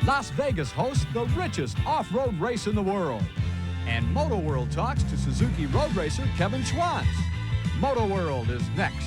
Las Vegas hosts the richest off-road race in the world. And MotoWorld talks to Suzuki road racer Kevin Schwantz. MotoWorld is next.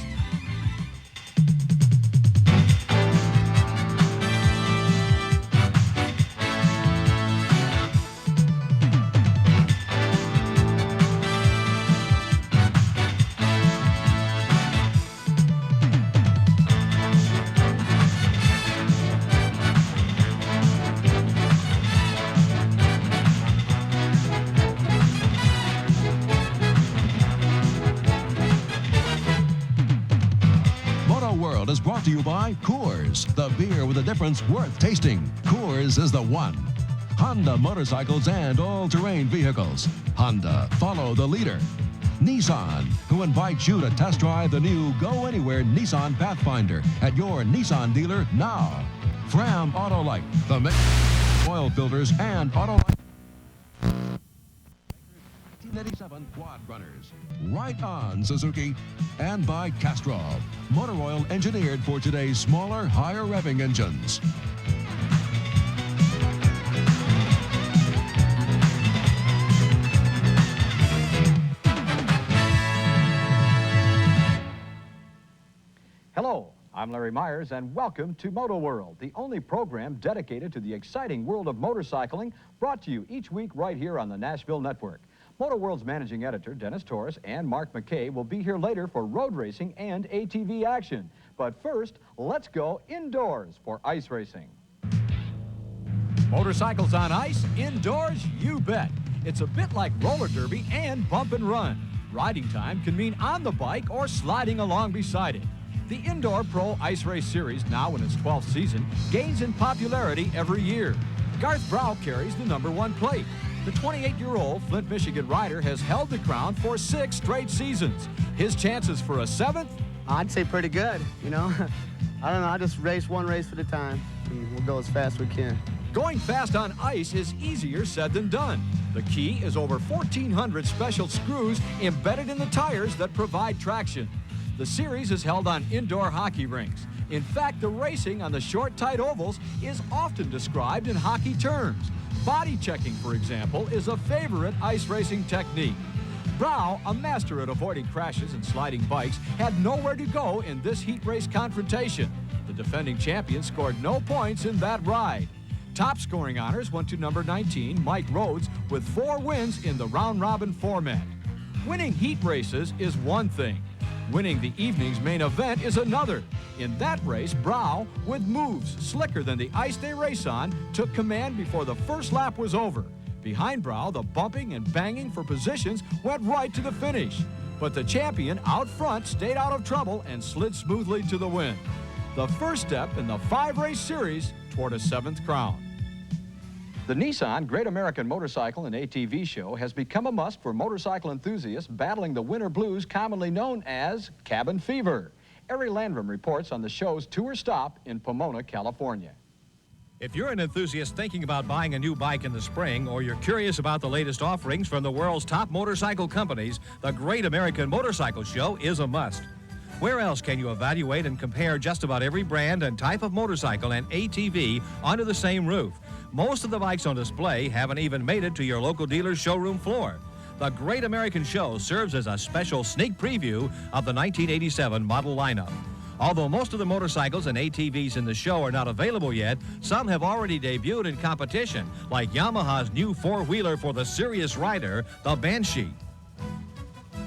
Is brought to you by Coors, the beer with a difference worth tasting. Coors is the one. Honda motorcycles and all-terrain vehicles. Honda, follow the leader. Nissan, who invites you to test drive the new Go Anywhere Nissan Pathfinder at your Nissan dealer now. Fram Autolite, the oil filters and Autolite 1987 quad runners. Right on, Suzuki. And by Castrol, motor oil engineered for today's smaller, higher revving engines. Hello, I'm Larry Myers, and welcome to MotoWorld, the only program dedicated to the exciting world of motorcycling, brought to you each week right here on the Nashville Network. MotoWorld's managing editor, Dennis Torres, and Mark McKay will be here later for road racing and ATV action. But first, let's go indoors for ice racing. Motorcycles on ice, indoors, you bet. It's a bit like roller derby and bump and run. Riding time can mean on the bike or sliding along beside it. The Indoor Pro Ice Race Series, now in its 12th season, gains in popularity every year. Garth carries the #1 plate. The 28-year-old Flint, Michigan rider has held the crown for 6 straight seasons. His chances for a 7th? I'd say pretty good, you know. I don't know, I just race one race at a time, and we'll go as fast as we can. Going fast on ice is easier said than done. The key is over 1,400 special screws embedded in the tires that provide traction. The series is held on indoor hockey rinks. In fact, the racing on the short, tight ovals is often described in hockey terms. Body checking, for example, is a favorite ice racing technique. Brow, a master at avoiding crashes and sliding bikes, had nowhere to go in this heat race confrontation. The defending champion scored no points in that ride. Top scoring honors went to number 19, Mike Rhodes, with 4 wins in the round-robin format. Winning heat races is one thing. Winning the evening's main event is another. In that race, Brow, with moves slicker than the ice they race on, took command before the first lap was over. Behind Brow, the bumping and banging for positions went right to the finish. But the champion out front stayed out of trouble and slid smoothly to the win. The first step in the 5-race series toward a 7th crown. The Nissan Great American Motorcycle and ATV Show has become a must for motorcycle enthusiasts battling the winter blues commonly known as cabin fever. Ari Landrum reports on the show's tour stop in Pomona, California. If you're an enthusiast thinking about buying a new bike in the spring, or you're curious about the latest offerings from the world's top motorcycle companies, the Great American Motorcycle Show is a must. Where else can you evaluate and compare just about every brand and type of motorcycle and ATV under the same roof? Most of the bikes on display haven't even made it to your local dealer's showroom floor. The Great American Show serves as a special sneak preview of the 1987 model lineup. Although most of the motorcycles and ATVs in the show are not available yet, some have already debuted in competition, like Yamaha's new 4-wheeler for the serious rider, the Banshee.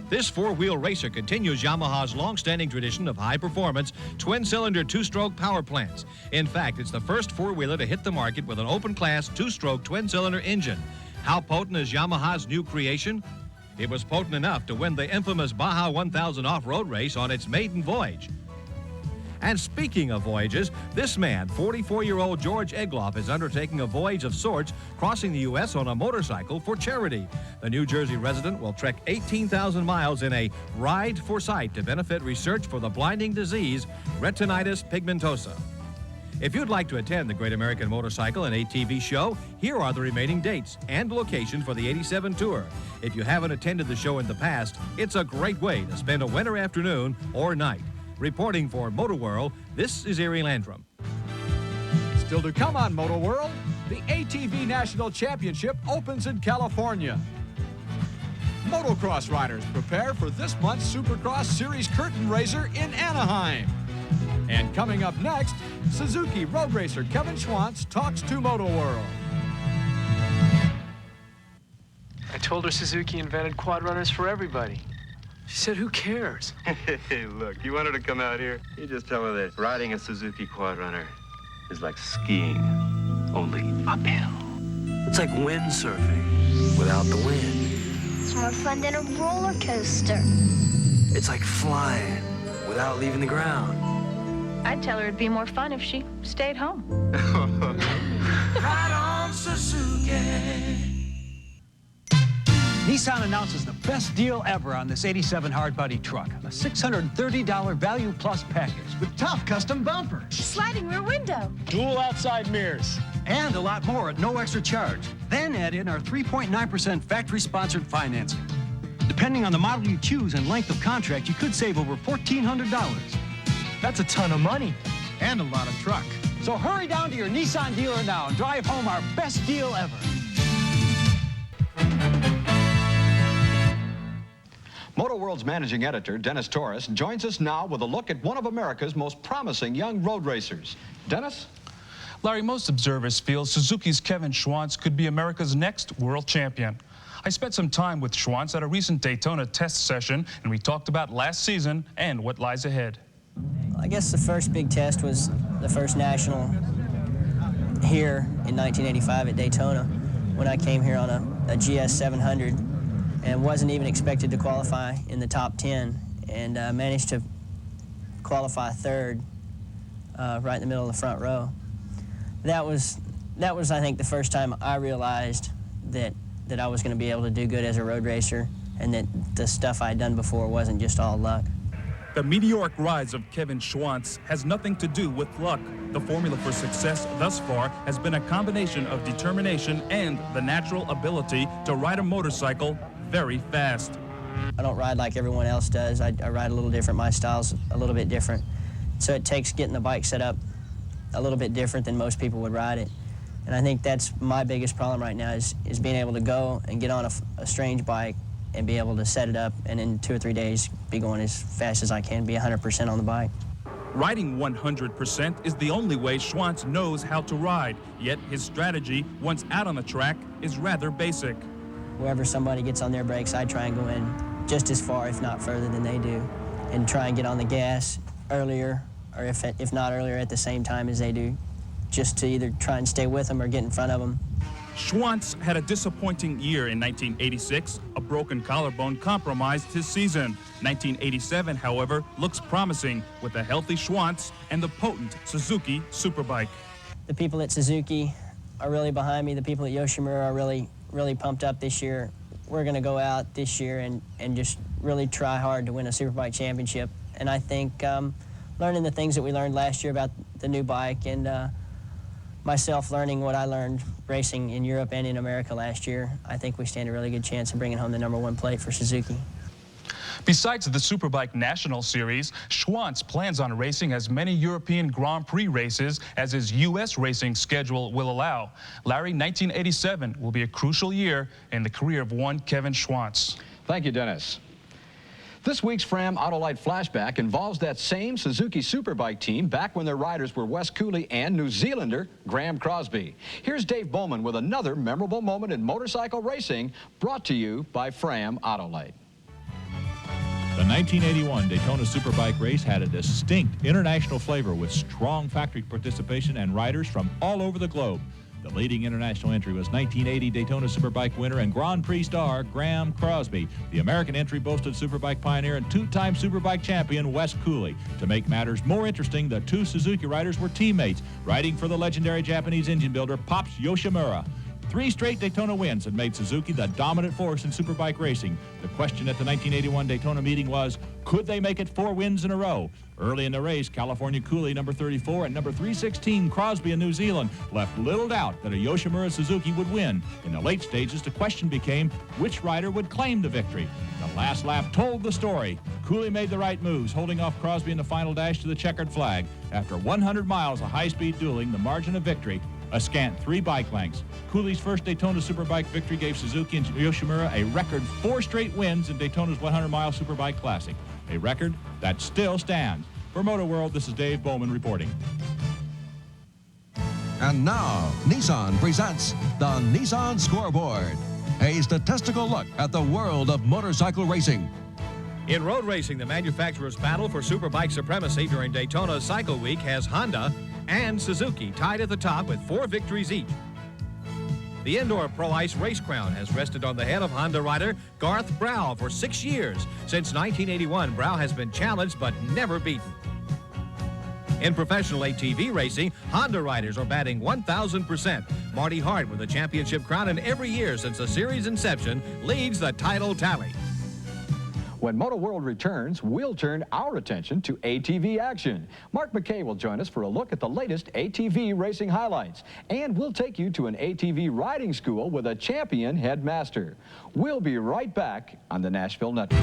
This 4-wheel racer continues Yamaha's long-standing tradition of high-performance, twin-cylinder, 2-stroke power plants. In fact, it's the first 4-wheeler to hit the market with an open-class, 2-stroke, twin-cylinder engine. How potent is Yamaha's new creation? It was potent enough to win the infamous Baja 1000 off-road race on its maiden voyage. And speaking of voyages, this man, 44-year-old George Egloff, is undertaking a voyage of sorts, crossing the U.S. on a motorcycle for charity. The New Jersey resident will trek 18,000 miles in a Ride for Sight to benefit research for the blinding disease, retinitis pigmentosa. If you'd like to attend the Great American Motorcycle and ATV Show, here are the remaining dates and locations for the 87 tour. If you haven't attended the show in the past, it's a great way to spend a winter afternoon or night. Reporting for MotoWorld, this is Ari Landrum. Still to come on MotoWorld, the ATV National Championship opens in California. Motocross riders prepare for this month's Supercross Series curtain raiser in Anaheim. And coming up next, Suzuki road racer Kevin Schwantz talks to MotoWorld. I told her Suzuki invented quad runners for everybody. She said, who cares? Hey, look, you want her to come out here? You just tell her that riding a Suzuki quad runner is like skiing, only uphill. It's like windsurfing without the wind. It's more fun than a roller coaster. It's like flying without leaving the ground. I'd tell her it'd be more fun if she stayed home. Ride on, Suzuki. Nissan announces the best deal ever on this 87 hard-body truck. A $630 Value Plus package with top custom bumpers. Sliding rear window. Dual outside mirrors. And a lot more at no extra charge. Then add in our 3.9% factory-sponsored financing. Depending on the model you choose and length of contract, you could save over $1,400. That's a ton of money. And a lot of truck. So hurry down to your Nissan dealer now and drive home our best deal ever. MotoWorld's managing editor, Dennis Torres, joins us now with a look at one of America's most promising young road racers. Dennis? Larry, most observers feel Suzuki's Kevin Schwantz could be America's next world champion. I spent some time with Schwantz at a recent Daytona test session, and we talked about last season and what lies ahead. I guess the first big test was the first national here in 1985 at Daytona, when I came here on a GS 700 and wasn't even expected to qualify in the top 10, and managed to qualify third right in the middle of the front row. That was, I think, the first time I realized that I was going to be able to do good as a road racer, and that the stuff I'd done before wasn't just all luck. The meteoric rise of Kevin Schwantz has nothing to do with luck. The formula for success thus far has been a combination of determination and the natural ability to ride a motorcycle very fast. I don't ride like everyone else does. I ride a little different. My style's a little bit different. So it takes getting the bike set up a little bit different than most people would ride it. And I think that's my biggest problem right now is being able to go and get on a strange bike and be able to set it up and in 2 or 3 days be going as fast as I can, be 100% on the bike. Riding 100% is the only way Schwantz knows how to ride, yet his strategy, once out on the track, is rather basic. Wherever somebody gets on their brakes, I try and go in just as far, if not further than they do, and try and get on the gas earlier, or if not earlier, at the same time as they do, just to either try and stay with them or get in front of them. Schwantz had a disappointing year in 1986. A broken collarbone compromised his season. 1987, however, looks promising with a healthy Schwantz and the potent Suzuki Superbike. The people at Suzuki are really behind me. The people at Yoshimura are really pumped up this year. We're going to go out this year and just really try hard to win a Superbike championship. And I think learning the things that we learned last year about the new bike, and myself learning what I learned racing in Europe and in America last year, I think we stand a really good chance of bringing home the #1 plate for Suzuki. Besides the Superbike National Series, Schwantz plans on racing as many European Grand Prix races as his U.S. racing schedule will allow. Larry, 1987 will be a crucial year in the career of one Kevin Schwantz. Thank you, Dennis. This week's Fram Autolite Flashback involves that same Suzuki Superbike team back when their riders were Wes Cooley and New Zealander Graham Crosby. Here's Dave Bowman with another memorable moment in motorcycle racing, brought to you by Fram Autolite. The 1981 Daytona Superbike race had a distinct international flavor with strong factory participation and riders from all over the globe. The leading international entry was 1980 Daytona Superbike winner and Grand Prix star Graham Crosby. The American entry boasted Superbike pioneer and two-time Superbike champion Wes Cooley. To make matters more interesting, the two Suzuki riders were teammates, riding for the legendary Japanese engine builder Pops Yoshimura. 3 straight Daytona wins had made Suzuki the dominant force in Superbike racing. The question at the 1981 Daytona meeting was, could they make it 4 wins in a row? Early in the race, California Cooley, number 34, and number 316, Crosby in New Zealand, left little doubt that a Yoshimura Suzuki would win. In the late stages, the question became which rider would claim the victory. The last lap told the story. Cooley made the right moves, holding off Crosby in the final dash to the checkered flag. After 100 miles of high-speed dueling, the margin of victory a scant 3 bike lengths. Cooley's first Daytona Superbike victory gave Suzuki and Yoshimura a record 4 straight wins in Daytona's 100-mile Superbike Classic, a record that still stands. For MotoWorld, this is Dave Bowman reporting. And now, Nissan presents the Nissan Scoreboard, a statistical look at the world of motorcycle racing. In road racing, the manufacturer's battle for Superbike supremacy during Daytona Cycle Week has Honda and Suzuki tied at the top with 4 victories each. The indoor Pro Ice race crown has rested on the head of Honda rider Garth Brow for 6 years. Since 1981, Brow has been challenged but never beaten. In professional ATV racing, Honda riders are batting 1,000%. Marty Hart, with a championship crown in every year since the series' inception, leads the title tally. When MotoWorld returns, we'll turn our attention to ATV action. Mark McKay will join us for a look at the latest ATV racing highlights. And we'll take you to an ATV riding school with a champion headmaster. We'll be right back on the Nashville Network.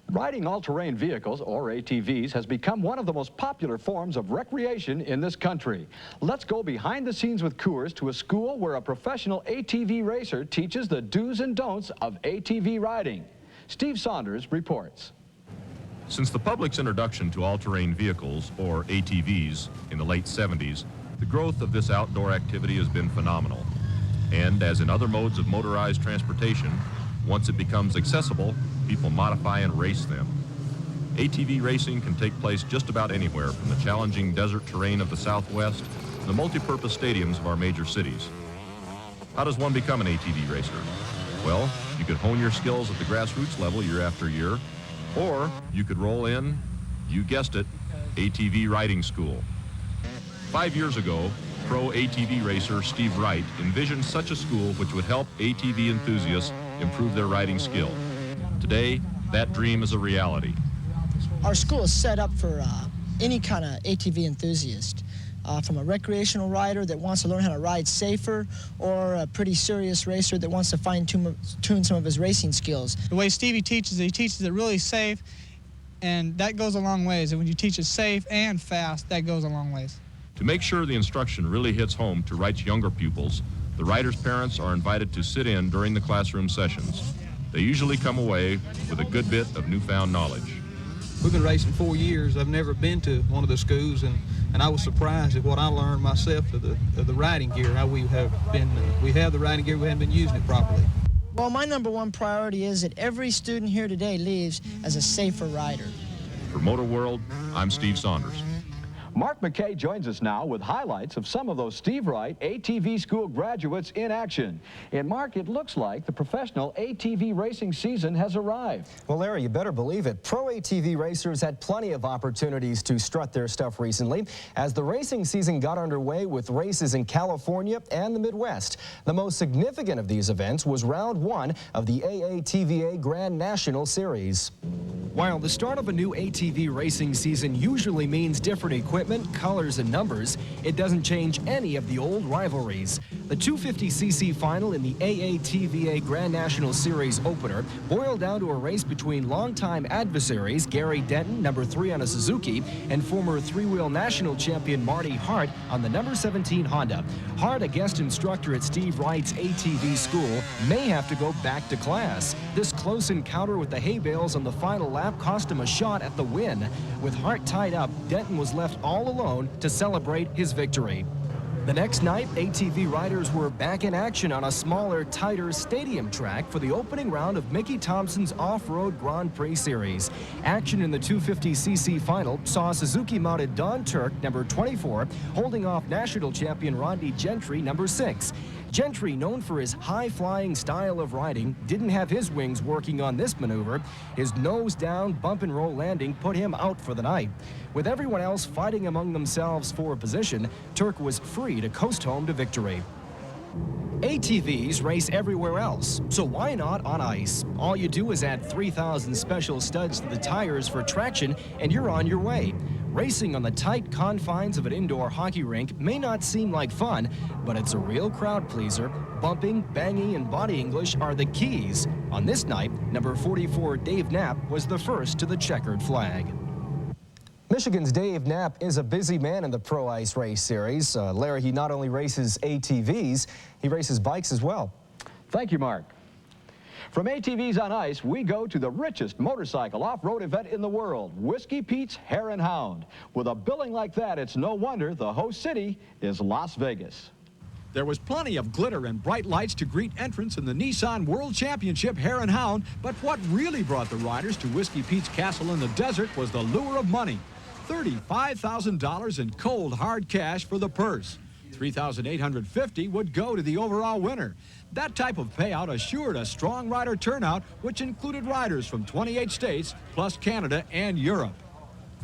Riding all-terrain vehicles, or ATVs, has become one of the most popular forms of recreation in this country. Let's go behind the scenes with Coors to a school where a professional ATV racer teaches the do's and don'ts of ATV riding. Steve Saunders reports. Since the public's introduction to all-terrain vehicles, or ATVs, in the late 70s, the growth of this outdoor activity has been phenomenal. And as in other modes of motorized transportation, once it becomes accessible, people modify and race them. ATV racing can take place just about anywhere, from the challenging desert terrain of the Southwest to the multi-purpose stadiums of our major cities. How does one become an ATV racer? Well, you could hone your skills at the grassroots level year after year, or you could roll in, you guessed it, ATV riding school. 5 years ago, pro ATV racer Steve Wright envisioned such a school which would help ATV enthusiasts improve their riding skill. Today, that dream is a reality. Our school is set up for any kind of ATV enthusiast, from a recreational rider that wants to learn how to ride safer, or a pretty serious racer that wants to fine-tune some of his racing skills. The way Stevie teaches it really safe, and that goes a long ways. And when you teach it safe and fast, that goes a long ways. To make sure the instruction really hits home to Wright's younger pupils, the riders' parents are invited to sit in during the classroom sessions. They usually come away with a good bit of newfound knowledge. We've been racing 4 years. I've never been to one of the schools, and I was surprised at what I learned myself of the riding gear. How we have the riding gear, we haven't been using it properly. Well, my #1 priority is that every student here today leaves as a safer rider. For MotoWorld, I'm Steve Saunders. Mark McKay joins us now with highlights of some of those Steve Wright ATV school graduates in action. And Mark, it looks like the professional ATV racing season has arrived. Well, Larry, you better believe it. Pro ATV racers had plenty of opportunities to strut their stuff recently as the racing season got underway with races in California and the Midwest. The most significant of these events was round 1 of the AATVA Grand National Series. While the start of a new ATV racing season usually means different equipment, colors, and numbers, it doesn't change any of the old rivalries. The 250cc final in the AATVA Grand National Series opener boiled down to a race between longtime adversaries Gary Denton, #3 on a Suzuki, and former 3-wheel national champion Marty Hart on the #17 Honda. Hart, a guest instructor at Steve Wright's ATV school, may have to go back to class. This close encounter with the hay bales on the final lap cost him a shot at the win. With Hart tied up, Denton was left all alone to celebrate his victory. The next night, ATV riders were back in action on a smaller, tighter stadium track for the opening round of Mickey Thompson's Off-Road Grand Prix Series. Action in the 250cc final saw Suzuki-mounted Don Turk, #24, holding off national champion Rodney Gentry, #6. Gentry, known for his high-flying style of riding, didn't have his wings working on this maneuver. His nose-down bump-and-roll landing put him out for the night. With everyone else fighting among themselves for a position, Turk was free to coast home to victory. ATVs race everywhere else, so why not on ice? All you do is add 3,000 special studs to the tires for traction, and you're on your way. Racing on the tight confines of an indoor hockey rink may not seem like fun, but it's a real crowd pleaser. Bumping, banging, and body English are the keys. On this night, #44 Dave Knapp was the first to the checkered flag. Michigan's Dave Knapp is a busy man in the Pro Ice Race Series. Larry, he not only races ATVs, he races bikes as well. Thank you, Mark. From ATVs on ice, we go to the richest motorcycle off-road event in the world, Whiskey Pete's Hare and Hound. With a billing like that, it's no wonder the host city is Las Vegas. There was plenty of glitter and bright lights to greet entrants in the Nissan World Championship Hare and Hound, but what really brought the riders to Whiskey Pete's castle in the desert was the lure of money. $35,000 in cold, hard cash for the purse. $3,850 would go to the overall winner. That type of payout assured a strong rider turnout, which included riders from 28 states, plus Canada and Europe.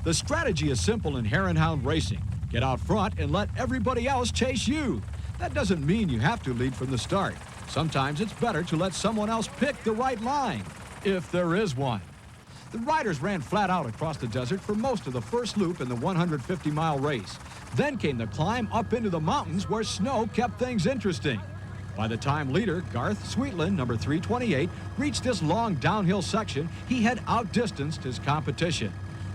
The strategy is simple in Hare and Hound racing. Get out front and let everybody else chase you. That doesn't mean you have to lead from the start. Sometimes it's better to let someone else pick the right line, if there is one. The riders ran flat out across the desert for most of the first loop in the 150-mile race. Then came the climb up into the mountains where snow kept things interesting. By the time leader Garth Sweetland, number 328, reached this long downhill section, he had outdistanced his competition.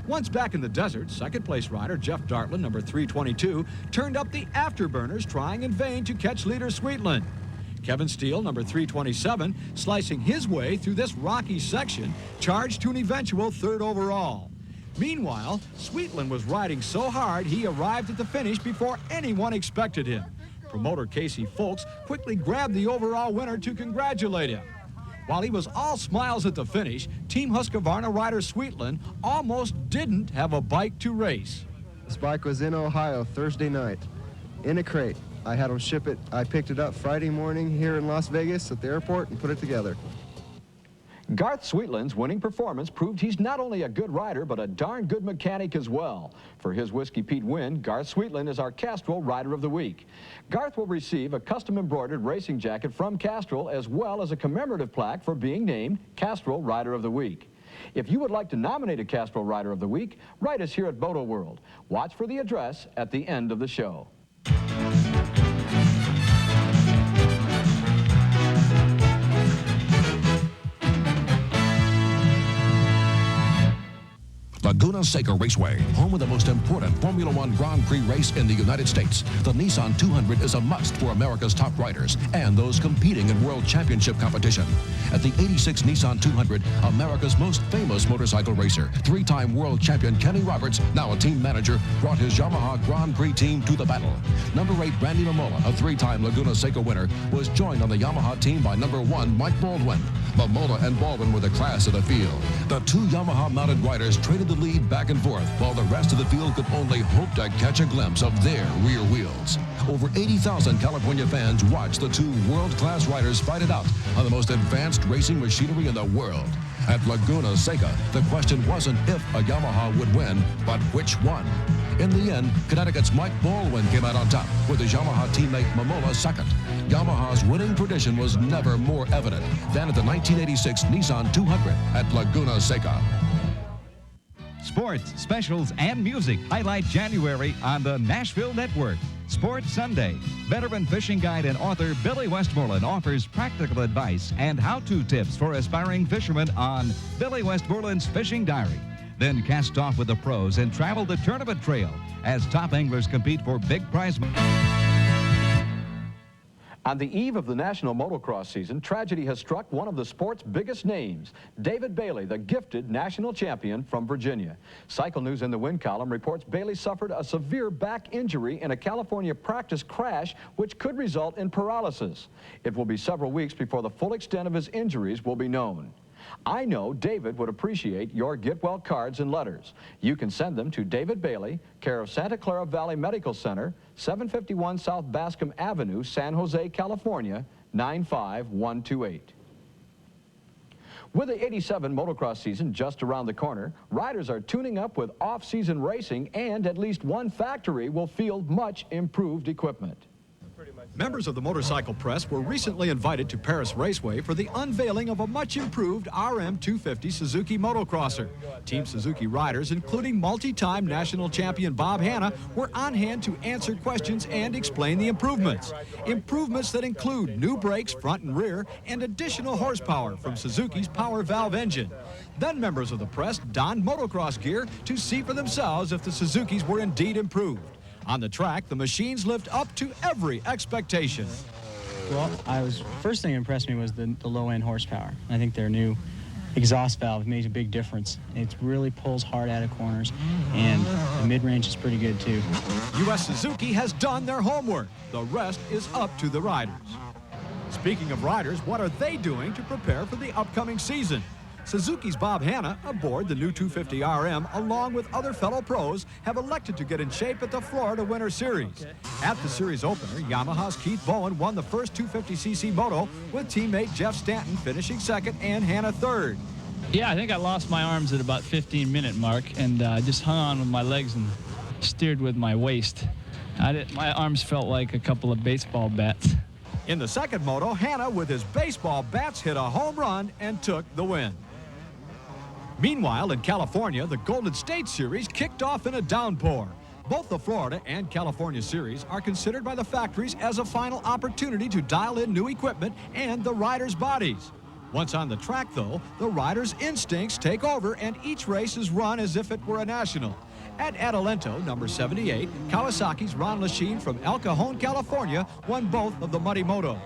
Once back in the desert, second-place rider Jeff Dartland, number 322, turned up the afterburners, trying in vain to catch leader Sweetland. Kevin Steele, number 327, slicing his way through this rocky section, charged to an eventual third overall. Meanwhile, Sweetland was riding so hard he arrived at the finish before anyone expected him. Promoter Casey Folks quickly grabbed the overall winner to congratulate him. While he was all smiles at the finish, Team Husqvarna rider Sweetland almost didn't have a bike to race. This bike was in Ohio Thursday night, in a crate. I had them ship it. I picked it up Friday morning here in Las Vegas at the airport and put it together. Garth Sweetland's winning performance proved he's not only a good rider, but a darn good mechanic as well. For his Whiskey Pete win, Garth Sweetland is our Castrol Rider of the Week. Garth will receive a custom-embroidered racing jacket from Castrol, as well as a commemorative plaque for being named Castrol Rider of the Week. If you would like to nominate a Castrol Rider of the Week, write us here at MotoWorld. Watch for the address at the end of the show. Laguna Seca Raceway, home of the most important Formula One Grand Prix race in the United States. The Nissan 200 is a must for America's top riders and those competing in World Championship competition. At the 86 Nissan 200, America's most famous motorcycle racer, three-time world champion Kenny Roberts, now a team manager, brought his Yamaha Grand Prix team to the battle. Number 8 Randy Mamola, a three-time Laguna Seca winner, was joined on the Yamaha team by number 1 Mike Baldwin. Mamola and Baldwin were the class of the field. The two Yamaha-mounted riders traded the lead back and forth, while the rest of the field could only hope to catch a glimpse of their rear wheels. Over 80,000 California fans watched the two world-class riders fight it out on the most advanced racing machinery in the world. At Laguna Seca, the question wasn't if a Yamaha would win, but which one. In the end, Connecticut's Mike Baldwin came out on top, with his Yamaha teammate Mamola second. Yamaha's winning tradition was never more evident than at the 1986 Nissan 200 at Laguna Seca. Sports, specials, and music highlight January on the Nashville Network. Sports Sunday. Veteran fishing guide and author Billy Westmoreland offers practical advice and how-to tips for aspiring fishermen on Billy Westmoreland's Fishing Diary. Then cast off with the pros and travel the tournament trail as top anglers compete for big prize money. On the eve of the national motocross season, tragedy has struck one of the sport's biggest names, David Bailey, the gifted national champion from Virginia. Cycle News in the Win column reports Bailey suffered a severe back injury in a California practice crash, which could result in paralysis. It will be several weeks before the full extent of his injuries will be known. I know David would appreciate your get well cards and letters. You can send them to David Bailey, care of Santa Clara Valley Medical Center, 751 South Bascom Avenue, San Jose, California, 95128. With the 87 motocross season just around the corner, riders are tuning up with off-season racing, and at least one factory will field much improved equipment. Members of the motorcycle press were recently invited to Paris Raceway for the unveiling of a much-improved RM 250 Suzuki motocrosser. Team Suzuki riders, including multi-time national champion Bob Hanna, were on hand to answer questions and explain the improvements. Improvements that include new brakes front and rear and additional horsepower from Suzuki's power valve engine. Then members of the press donned motocross gear to see for themselves if the Suzukis were indeed improved. On the track, the machines lived up to every expectation. Well, first thing that impressed me was the low-end horsepower. I think their new exhaust valve made a big difference. It really pulls hard out of corners, and the mid-range is pretty good too. U.S. Suzuki has done their homework. The rest is up to the riders. Speaking of riders, what are they doing to prepare for the upcoming season? Suzuki's Bob Hanna, aboard the new 250 RM, along with other fellow pros, have elected to get in shape at the Florida Winter Series. At the series opener, Yamaha's Keith Bowen won the first 250cc moto, with teammate Jeff Stanton finishing second and Hanna third. Yeah, I think I lost my arms at about 15-minute mark, and just hung on with my legs and steered with my waist. My arms felt like a couple of baseball bats. In the second moto, Hanna, with his baseball bats, hit a home run and took the win. Meanwhile, in California, the Golden State Series kicked off in a downpour. Both the Florida and California series are considered by the factories as a final opportunity to dial in new equipment and the riders' bodies. Once on the track, though, the riders' instincts take over and each race is run as if it were a national. At Adelanto, number 78, Kawasaki's Ron Lachine from El Cajon, California, won both of the Muddy Motos.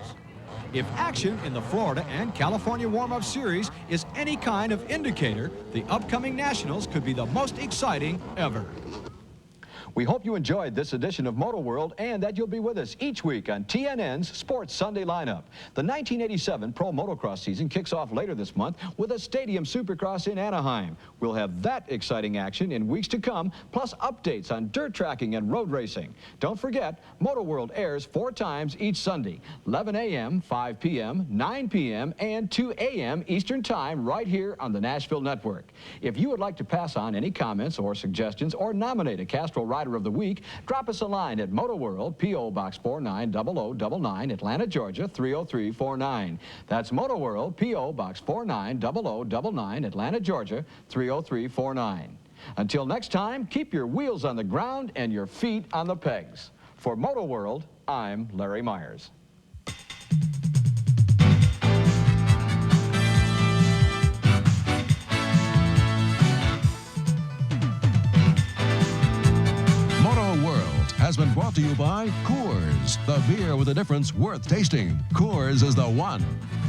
If action in the Florida and California warm-up series is any kind of indicator, the upcoming nationals could be the most exciting ever. We hope you enjoyed this edition of MotoWorld and that you'll be with us each week on TNN's Sports Sunday lineup. The 1987 Pro Motocross season kicks off later this month with a Stadium Supercross in Anaheim. We'll have that exciting action in weeks to come, plus updates on dirt tracking and road racing. Don't forget, MotoWorld airs 4 times each Sunday, 11 a.m., 5 p.m., 9 p.m., and 2 a.m. Eastern Time right here on the Nashville Network. If you would like to pass on any comments or suggestions or nominate a Castrol Rider of the Week, drop us a line at MotoWorld, P.O. Box 490099, Atlanta, Georgia 30349. That's MotoWorld, P.O. Box 490099, Atlanta, Georgia 30349. Until next time, keep your wheels on the ground and your feet on the pegs. For MotoWorld, I'm Larry Myers. Has been brought to you by Coors, the beer with a difference worth tasting. Coors is the one.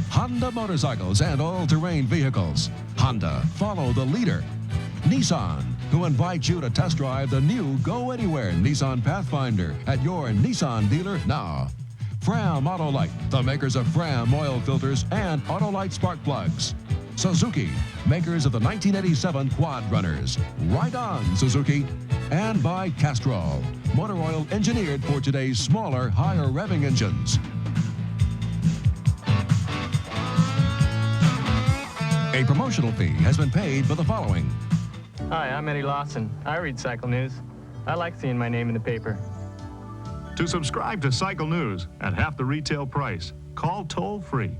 Honda motorcycles and all-terrain vehicles. Honda, follow the leader. Nissan, who invites you to test drive the new Go Anywhere Nissan Pathfinder at your Nissan dealer now. Fram Autolite, the makers of Fram oil filters and Autolite spark plugs. Suzuki, makers of the 1987 Quad Runners. Right on, Suzuki. And by Castrol, motor oil engineered for today's smaller, higher revving engines. A promotional fee has been paid for the following. Hi, I'm Eddie Lawson. I read Cycle News. I like seeing my name in the paper. To subscribe to Cycle News at half the retail price, call toll-free